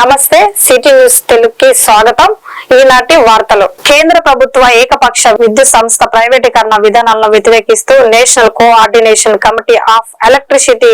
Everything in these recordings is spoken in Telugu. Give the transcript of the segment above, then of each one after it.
నమస్తే సిటీ న్యూస్ తెలుగుకి స్వాగతం. ఈనాటి వార్తలు. కేంద్ర ప్రభుత్వ ఏకపక్ష విద్యుత్ సంస్థ ప్రైవేటీకరణ విధానాలను వ్యతిరేకిస్తూ national coordination committee of electricity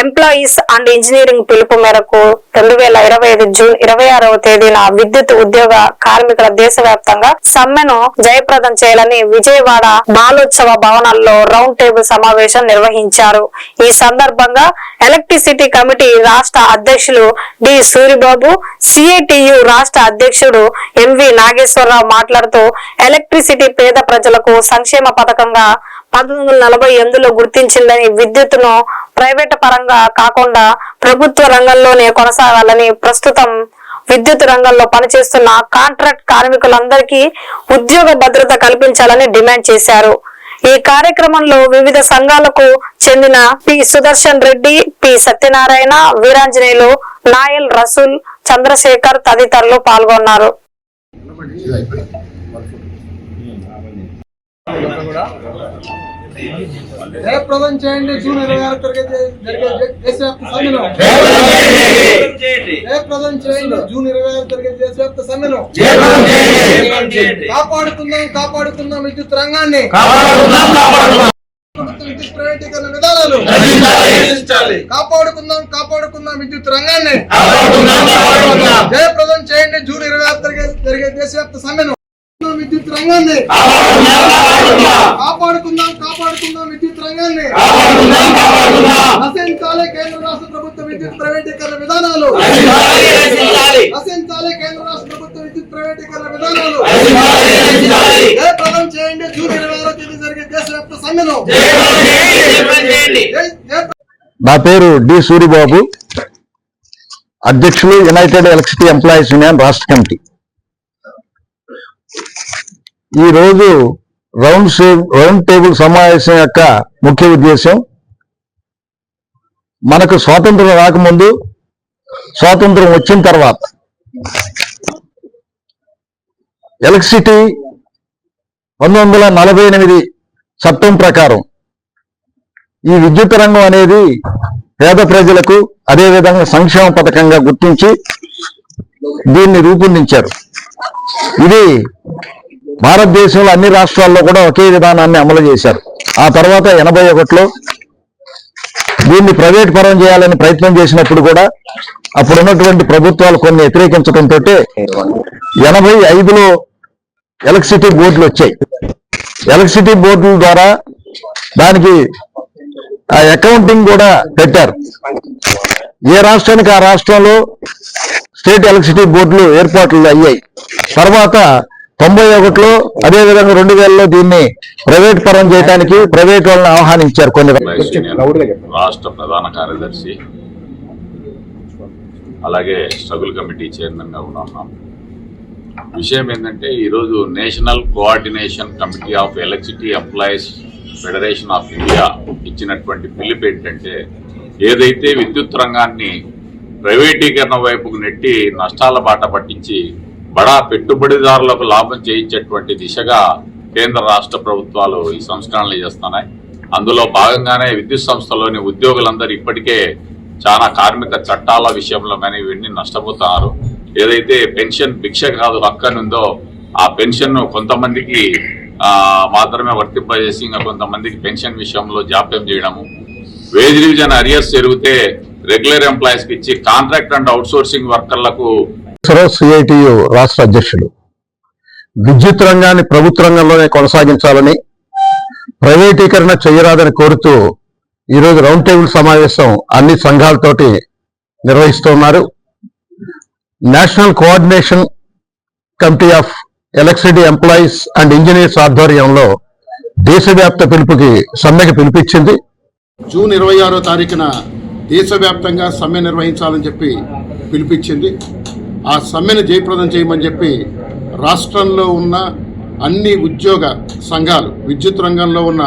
employees and engineering పిలుపు మేరకు 2025 జూన్ 26వ తేదీన విద్యుత్ ఉద్యోగ కార్మికుల దేశవ్యాప్తంగా సమ్మెను జయప్రదం చేయాలని విజయవాడ బాలోత్సవ భవనాల్లో రౌండ్ టేబుల్ సమావేశం నిర్వహించారు. ఈ సందర్భంగా ఎలక్ట్రిసిటీ కమిటీ రాష్ట్ర అధ్యక్షులు డి సూరిబాబు, సిఐటియు రాష్ట్ర అధ్యక్షుడు ఎంవి నాగేశ్వరరావు మాట్లాడుతూ ఎలక్ట్రిసిటీ పేద ప్రజలకు సంక్షేమ పథకంగా 1948లో గుర్తించిందని, విద్యుత్తును ప్రైవేట్ పరంగా కాకుండా ప్రభుత్వ రంగంలోనే కొనసాగాలని, ప్రస్తుతం విద్యుత్ రంగంలో పనిచేస్తున్న కాంట్రాక్ట్ కార్మికులందరికీ ఉద్యోగ భద్రత కల్పించాలని డిమాండ్ చేశారు. ఈ కార్యక్రమంలో వివిధ సంఘాలకు చెందిన పి సుదర్శన్ రెడ్డి, పి సత్యనారాయణ, వీరాంజనేయులు, నాయల్ రసూల్, చంద్రశేఖర్ తదితరులు పాల్గొన్నారు. జయప్రదం చేయండి జూన్ 26 జరిగే దేశవ్యాప్త సమ్మెను. జయప్రదం చేయండి జూన్ 26 జరిగే దేశవ్యాప్త సమ్మెను. కాపాడుకుందాం విద్యుత్ రంగాన్ని. విద్యుత్ ప్రైవేటీకరణ విధానాలు కాపాడుకుందాం విద్యుత్ రంగాన్ని. జయప్రదం చేయండి జూన్ 26 జరిగే దేశవ్యాప్త సమ్మెను. విద్యుత్ రంగాన్ని కాపాడుకుందాం విద్యుత్ రంగాన్ని. నశించాలి కేంద్ర రాష్ట్ర ప్రభుత్వ విద్యుత్ ప్రైవేటీకరణ విధానాలు. నశించాలి కేంద్ర రాష్ట్ర ప్రభుత్వ విద్యుత్ ప్రైవేటీకరణ విధానాలు. జయప్రదం చేయండి జూన్ 26వ తేదీ జరిగే దేశవ్యాప్త సమ్మెను. నా పేరు డి సూరిబాబు, అధ్యక్షులు యునైటెడ్ ఎలక్ట్రిసిటీ ఎంప్లాయీస్ యూనియన్ రాష్ట్ర కమిటీ. ఈ రోజు రౌండ్ టేబుల్ సమావేశం యొక్క ముఖ్య ఉద్దేశం, మనకు స్వాతంత్రం రాకముందు, స్వాతంత్రం వచ్చిన తర్వాత ఎలక్ట్రిసిటీ 1948 చట్టం ప్రకారం ఈ విద్యుత్ రంగం అనేది పేద ప్రజలకు అదేవిధంగా సంక్షేమ పథకంగా గుర్తించి దీన్ని రూపొందించారు. ఇది భారతదేశంలో అన్ని రాష్ట్రాల్లో కూడా ఒకే విధానాన్ని అమలు చేశారు. ఆ తర్వాత 81లో దీన్ని ప్రైవేట్ పరం చేయాలని ప్రయత్నం చేసినప్పుడు కూడా అప్పుడున్నటువంటి ప్రభుత్వాలు కొన్ని వ్యతిరేకించడంతో 85లో ఎలక్ట్రిసిటీ బోర్డులు వచ్చాయి. ఎలక్ట్రిసిటీ బోర్డుల ద్వారా దానికి అకౌంటింగ్ కూడా పెట్టారు. ఏ రాష్ట్రానికి ఆ రాష్ట్రంలో స్టేట్ ఎలక్ట్రిసిటీ బోర్డులు ఏర్పాట్లు అయ్యాయి. తర్వాత 91లో అదేవిధంగా 2000లో దీన్ని ప్రైవేట్ పరం చేయడానికి ప్రైవేట్ వాళ్ళని ఆహ్వానించారు. కొన్ని రాష్ట్ర ప్రధాన కార్యదర్శి అలాగే స్ట్రగుల్ కమిటీ చైర్మన్ గా ఉన్నాం. విషయం ఏంటంటే, ఈరోజు national coordination committee of electricity employees federation of India ఇచ్చినటువంటి పిలుపు ఏంటంటే, ఏదైతే విద్యుత్ రంగాన్ని ప్రైవేటీకరణ వైపుకు నెట్టి నష్టాల బాట పట్టించి బడా పెట్టుబడిదారులకు లాభం చేయించేటువంటి దిశగా కేంద్ర రాష్ట్ర ప్రభుత్వాలు ఈ సంస్కరణలు చేస్తున్నాయి. అందులో భాగంగానే విద్యుత్ సంస్థలోని ఉద్యోగులందరూ ఇప్పటికే చాలా కార్మిక చట్టాల విషయంలో కానీ ఇవన్నీ నష్టపోతున్నారు. ఏదైతే పెన్షన్ భిక్ష కాదు హక్కు ఉందో ఆ పెన్షన్ కొంతమందికి మాత్రమే వర్తింపజేసి ఇంకా కొంతమందికి పెన్షన్ విషయంలో జాప్యం చేయడము, వేజ్ రివిజన్ అరియర్స్ జరిగితే రెగ్యులర్ ఎంప్లాయీస్ కి ఇచ్చి కాంట్రాక్ట్ అండ్ అవుట్ సోర్సింగ్ వర్కర్లకు. సిఐటియు రాష్ట్ర అధ్యక్షులు, విద్యుత్ రంగాన్ని ప్రభుత్వ రంగంలోనే కొనసాగించాలని, ప్రైవేటీకరణ చేయరాదని కోరుతూ ఈరోజు రౌండ్ టేబుల్ సమావేశం అన్ని సంఘాలతోటి నిర్వహిస్తున్నారు. National coordination committee of electricity employees and engineers ఆధ్వర్యంలో దేశవ్యాప్త పిలుపుకి సమ్మెకి పిలిపించింది. జూన్ 26వ తారీఖున దేశవ్యాప్తంగా సమ్మె నిర్వహించాలని చెప్పి పిలిపించింది. ఆ సమ్మెను జయప్రదం చేయమని చెప్పి రాష్ట్రంలో ఉన్న అన్ని ఉద్యోగ సంఘాలు, విద్యుత్ రంగంలో ఉన్న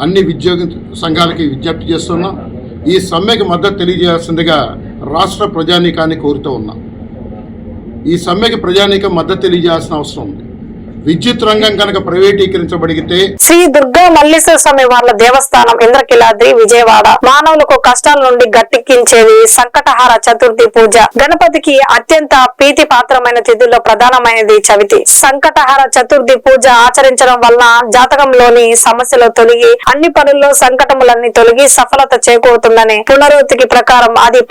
అన్ని ఉద్యోగ సంఘాలకి విజ్ఞప్తి చేస్తున్నాం. ఈ సమ్మెకి మద్దతు తెలియజేయాల్సిందిగా రాష్ట్ర ప్రజానీకాన్ని కోరుతూ ఉన్నాం. ఈ సమ్మెకి ప్రజానీకం మద్దతు తెలియజేయాల్సిన అవసరం ఉంది. విద్యుత్ రంగం కనుక ప్రైవేటీకరించబడితే శ్రీ దుర్గా మల్లేశ్వర స్వామి వార్ల దేవస్థానం ఇంద్రకిలాద్రి విజయవాడ మానవులకు కష్టాల నుండి గట్టెక్కించేది సంకటహార చతుర్థి పూజ. గణపతికి అత్యంత ప్రీతి పాత్రమైన తిథుల్లో ప్రధానమైనది చవితి. సంకటహార చతుర్థి పూజ ఆచరించడం వలన జాతకంలోని సమస్యలు తొలగి అన్ని పనుల్లో సంకటములన్నీ తొలగి సఫలత చేకూరుతుందని పునరుక్తికి ప్రకారం ఆది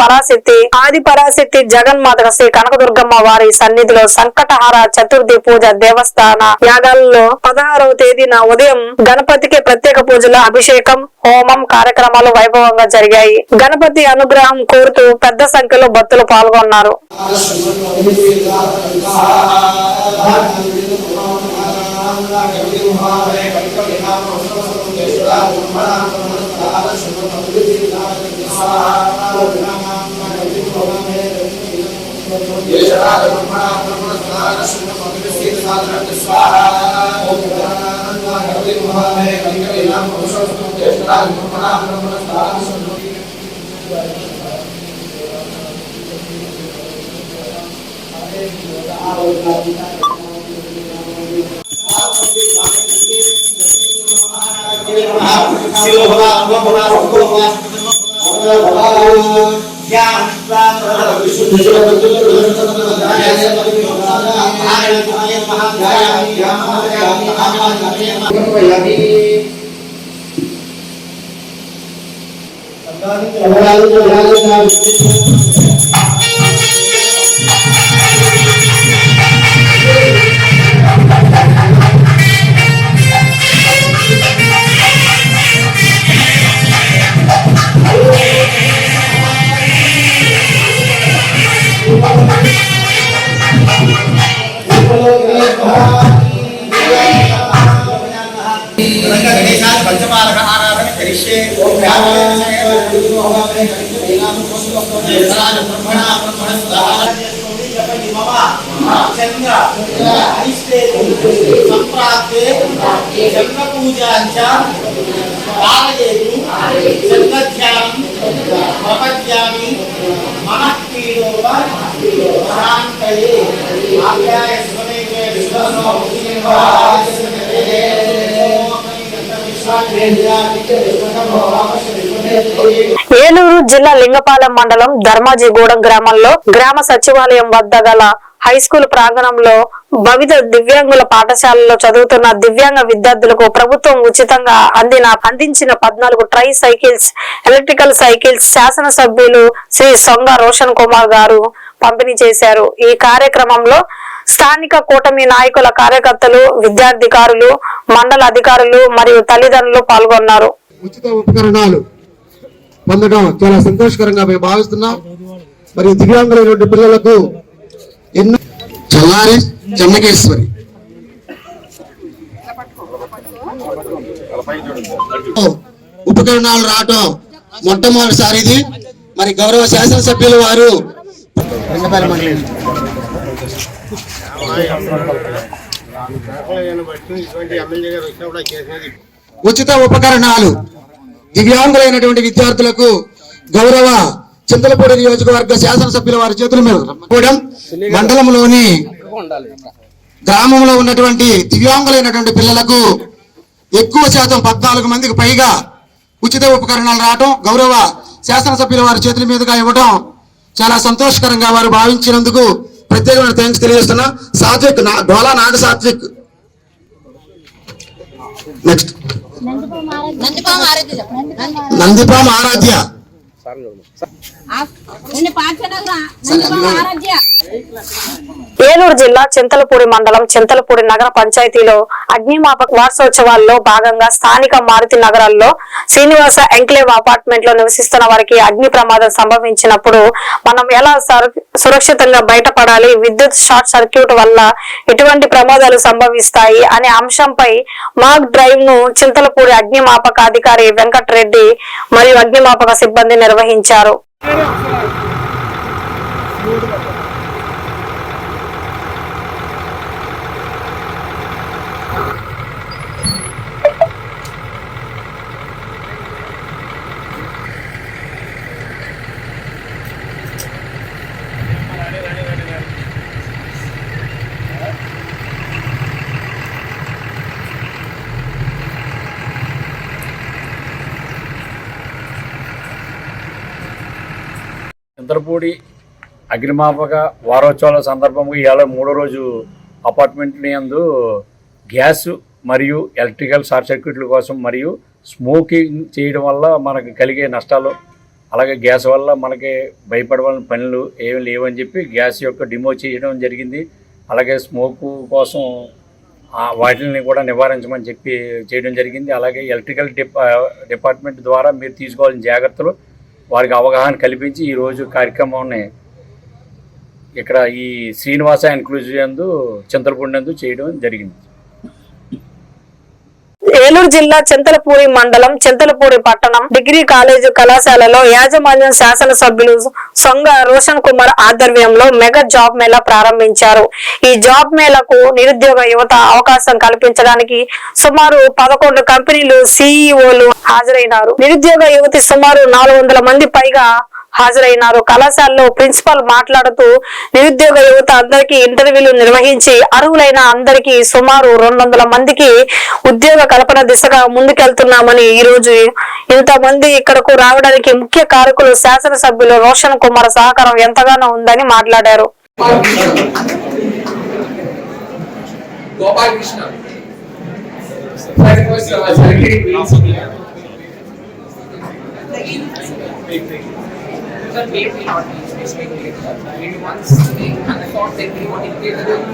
పరాశక్తి జగన్మాత శ్రీ కనకదుర్గమ్మ వారి సన్నిధిలో సంకటహార చతుర్థి పూజ దేవస్థాన యాగాల్లో 16వ తేదీన ఉదయం గణపతికి ప్రత్యేక పూజలు, అభిషేకం, హోమం కార్యక్రమాలు వైభవంగా జరిగాయి. గణపతి అనుగ్రహం కోరుతూ పెద్ద సంఖ్యలో భక్తులు పాల్గొన్నారు. ఏలూరు జిల్లా లింగపాలెం మండలం ధర్మాజిగూడెం గ్రామంలో గ్రామ సచివాలయం వద్ద గల హై స్కూల్ ప్రాంగణంలో భవిత దివ్యాంగుల పాఠశాలలో చదువుతున్న దివ్యాంగ విద్యార్థులకు ప్రభుత్వం ఉచితంగా అందించిన 14 ట్రై సైకిల్స్, ఎలక్ట్రికల్ సైకిల్స్ శాసనసభ్యులు శ్రీ సొంగ రోషన్ కుమార్ గారు పంపిణీ చేశారు. ఈ కార్యక్రమంలో స్థానిక కూటమి నాయకుల, కార్యకర్తలు, విద్యాధికారులు, మండల అధికారులు మరియు తల్లిదండ్రులు పాల్గొన్నారు. ఉచిత ఉపకరణాలు పొందడం చాలా సంతోషకరంగా మేము భావిస్తున్నాం. మరియు దివ్యాంగులైన పిల్లలకు ఎన్నో చల్లారి చెన్నకేశ్వరి ఉపకరణాలు రావటం మొట్టమొదటిసారిది. మరి గౌరవ శాసనసభ్యులు వారు ఉచిత ఉపకరణాలు దివ్యాంగులైనటువంటి విద్యార్థులకు గౌరవ చింతలపూడి నియోజకవర్గ శాసనసభ్యుల వారి చేతుల మీద మండలంలోని గ్రామంలో ఉన్నటువంటి దివ్యాంగులైనటువంటి పిల్లలకు ఎక్కువ శాతం 14 మందికి పైగా ఉచిత ఉపకరణాలు రావటం, గౌరవ శాసనసభ్యుల వారి చేతుల మీదుగా ఇవ్వటం చాలా సంతోషకరంగా వారు భావించినందుకు ప్రత్యేకమైన థ్యాంక్స్ తెలియజేస్తున్నా. సాత్విక్ డోలా నాగ సాత్విక్. నెక్స్ట్ నందిపాం ఆరాధ్య. ఏలూరు జిల్లా చింతలపూడి మండలం చింతలపూడి నగర పంచాయతీలో అగ్నిమాపక వార్షోత్సవాల్లో భాగంగా స్థానిక మారుతి నగరాల్లో శ్రీనివాస ఎంక్లేవ్ అపార్ట్మెంట్ లో నివసిస్తున్న వారికి అగ్ని ప్రమాదం సంభవించినప్పుడు మనం ఎలా సురక్షితంగా బయటపడాలి, విద్యుత్ షార్ట్ సర్క్యూట్ వల్ల ఎటువంటి ప్రమాదాలు సంభవిస్తాయి అనే అంశంపై మాక్ డ్రైవ్ ను చింతలపూడి అగ్నిమాపక అధికారి వెంకటరెడ్డి మరియు అగ్నిమాపక సిబ్బంది నిర్వహించారు. చింతలపూడి అగ్నిమాపక వారోత్సవాల సందర్భంగా ఇవాళ 3వ రోజు అపార్ట్మెంట్ నందు గ్యాస్ మరియు ఎలక్ట్రికల్ షార్ట్ సర్క్యూట్ల కోసం మరియు స్మోకింగ్ చేయడం వల్ల మనకు కలిగే నష్టాలు, అలాగే గ్యాస్ వల్ల మనకి భయపడవలసిన పనులు ఏమి లేవని చెప్పి గ్యాస్ యొక్క డిమో చేయడం జరిగింది. అలాగే స్మోకు కోసం వాటిని కూడా నివారించమని చెప్పి చేయడం జరిగింది. అలాగే ఎలక్ట్రికల్ డిపార్ట్మెంట్ ద్వారా మీరు తీసుకోవాల్సిన జాగ్రత్తలు వారికి అవగాహన కల్పించి ఈరోజు కార్యక్రమాన్ని ఇక్కడ ఈ శ్రీనివాస ఎన్క్లూజివ్ నందు చింతలపూడి నందు చేయడం జరిగింది. ఏలూరు జిల్లా చింతలపూడి మండలం చింతలపూడి పట్టణం డిగ్రీ కాలేజ్ కళాశాలలో యాజమాన్యం శాసనసభ్యులు సొంగ రోషన్ కుమార్ ఆధ్వర్యంలో మెగా జాబ్ మేళా ప్రారంభించారు. ఈ జాబ్ మేళాకు నిరుద్యోగ యువత అవకాశం కల్పించడానికి సుమారు 11 కంపెనీలు సిఇఓలు హాజరైనారు. నిరుద్యోగ యువతి సుమారు 400 మంది పైగా హాజరైనారు. కళాశాలలో ప్రిన్సిపల్ మాట్లాడుతూ నిరుద్యోగ యువత అందరికీ ఇంటర్వ్యూలు నిర్వహించి అర్హులైన అందరికీ సుమారు 200 మందికి ఉద్యోగ కల్పన దిశగా ముందుకెళ్తున్నామని, ఈ రోజు ఇంతమంది ఇక్కడకు రావడానికి ముఖ్య కారకులు శాసనసభ్యులు రోషన్ కుమార్ సహకారం ఎంతగానో ఉందని మాట్లాడారు. The game will not be specifically maybe once they and the thought that we want to play the game.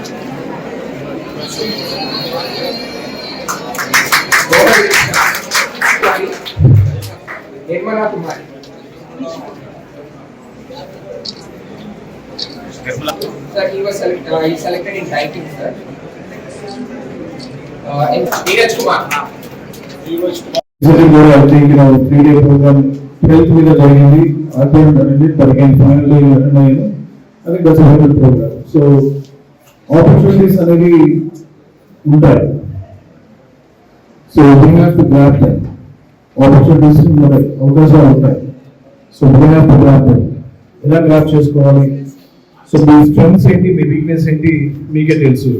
Nirmala Kumari. Sir, he selected in writing, sir. And Neeraj Kumar. I think 3-day program 12th మీద జరిగింది. అటెండ్ అనేది జరిగింది. ఫైనల్లీ అటెండ్ అయ్యాను. I think that's a very good programme. So opportunities అనేవి ఉంటాయి. So we have to grab them. Opportunities ఉంటాయి, అవకాశాలు ఉంటాయి. So we have to grab them. ఎలా గ్రాబ్ చేసుకోవాలి? సో మీ స్ట్రెంగ్స్ ఏంటి, మీ వీక్నెస్ ఏంటి మీకే తెలుసు.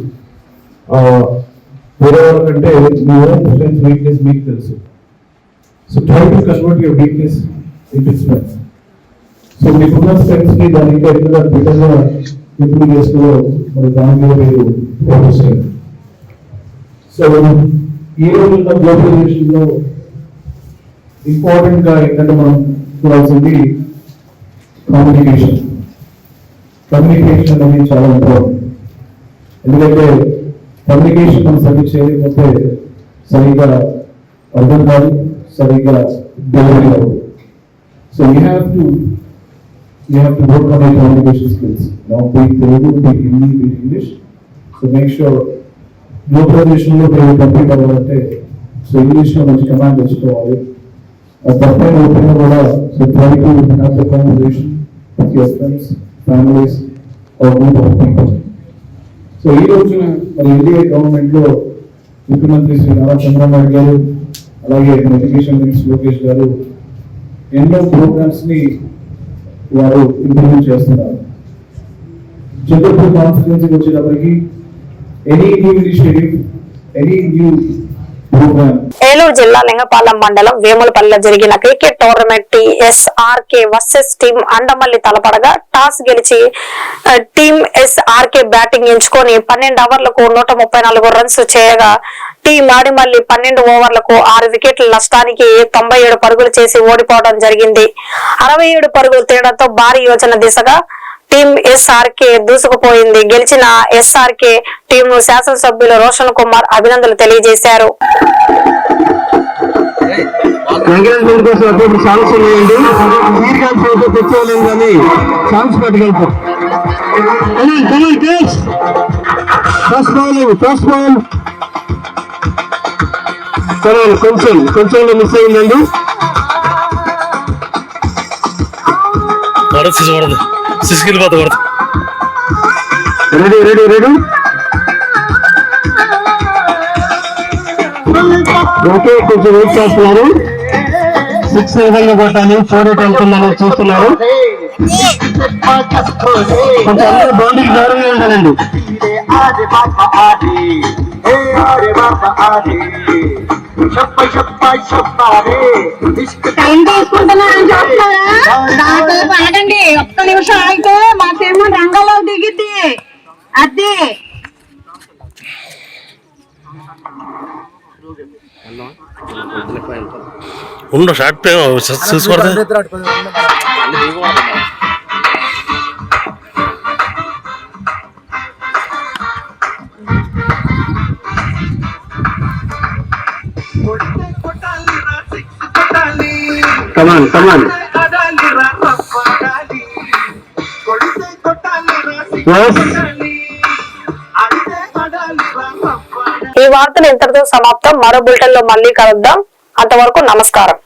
వేరే వాళ్ళకంటే మీ ఓన్ స్ట్రెంగ్స్ వీక్నెస్ మీకు తెలుసు. So try to convert your weakness into strength. So మీకున్న స్ట్రెంగ్స్ ని దాని ఇంకా ఎక్కువ బెటర్గా ఇంప్రూవ్ చేసుకో, మరి దాని మీద మీరు ఫోకస్ చేయండి. సో ఈ రోజున్న గ్లోబలైజేషన్ లో ఇంపార్టెంట్ గా ఏంటంటే మనం చూడాల్సింది కమ్యూనికేషన్. కమ్యూనికేషన్ అనేది చాలా ఇంపార్టెంట్. ఎందుకంటే కమ్యూనికేషన్ మనం సరిగ్గా చేయలేకపోతే సరిగ్గా అర్థం కాదు, సరిగ్గా డెలివరీ అవ్వదు. So you have to work on your communication skills. Now be it Telugu, be it Hindi, be it English. So make sure గ్లోబలైజేషన్లో మీరు కంప్లీట్ అవ్వాలంటే సో ఇంగ్లీష్లో మంచి కమాండ్ తెచ్చుకోవాలి. తప్పైన ఓపెన్ కూడా so try to have the conversation with your friends, families or group of people. So ఈ రోజున మరి ఎన్డీఏ గవర్నమెంట్లో ముఖ్యమంత్రి శ్రీ నారా చంద్రబాబు నాయుడు గారు, అలాగే ఎడ్యుకేషన్ మినిస్టర్ లోకేష్ గారు ఎన్నో ప్రోగ్రామ్స్ ని వారు ఇంప్లిమెంట్ చేస్తున్నారు. చింతలపూడి కాన్స్టిట్యుయెన్సీకి వచ్చేటప్పటికి any new initiative, any new program. Eluru జిల్లా లింగపాలెం మండలం వేములపల్లిలో జరిగిన cricket tournament TSRK versus team Andamalli తలపడగా టాస్ గెలిచి టీం ఎస్ఆర్కే బ్యాటింగ్ ఎంచుకొని 12 ఓవర్లకు 134 రన్స్ చేయగా టీం ఆడిమల్లి 12 ఓవర్లకు 6 వికెట్ల నష్టానికి 97 పరుగులు చేసి ఓడిపోవడం జరిగింది. 67 పరుగుల తేడాతో భారీ యోజన దిశగా టీం ఎస్ఆర్కే దూసుకుపోయింది. గెలిచిన ఎస్ఆర్కే టీం ను శాసనసభ్యులు రోషన్ కుమార్ అభినందనలు తెలియజేశారు. కొంచెం మిస్ అయిందండి. Ready ready ready okay. కొంచెం వెయిట్ చేస్తున్నారు. 6 విధంగా కొట్టాలి, 4 వెళ్తుందని చూస్తున్నారు. కొంచెం అందరూ బౌండరీకి దూరంగా ఉండాలండి. అయితే ఆడే బాబా ఆడే హే ఆడే బాబా ఆడే షప్పై షప్పై షప్పారే టైం తీసుకుంటున్నారని చెప్తారా దాంతో పలకండి ఒక్క నిమిషం అయితే మాకేమో రంగంలో దిగిద్ది అది ఉండు షార్ట్ చూసుకోవడం కమాన్ ఈ వార్తలు ఇంతటితో సమాప్తం. మరో బులెటిన్ లో మళ్ళీ కలుద్దాం. అంతవరకు నమస్కారం.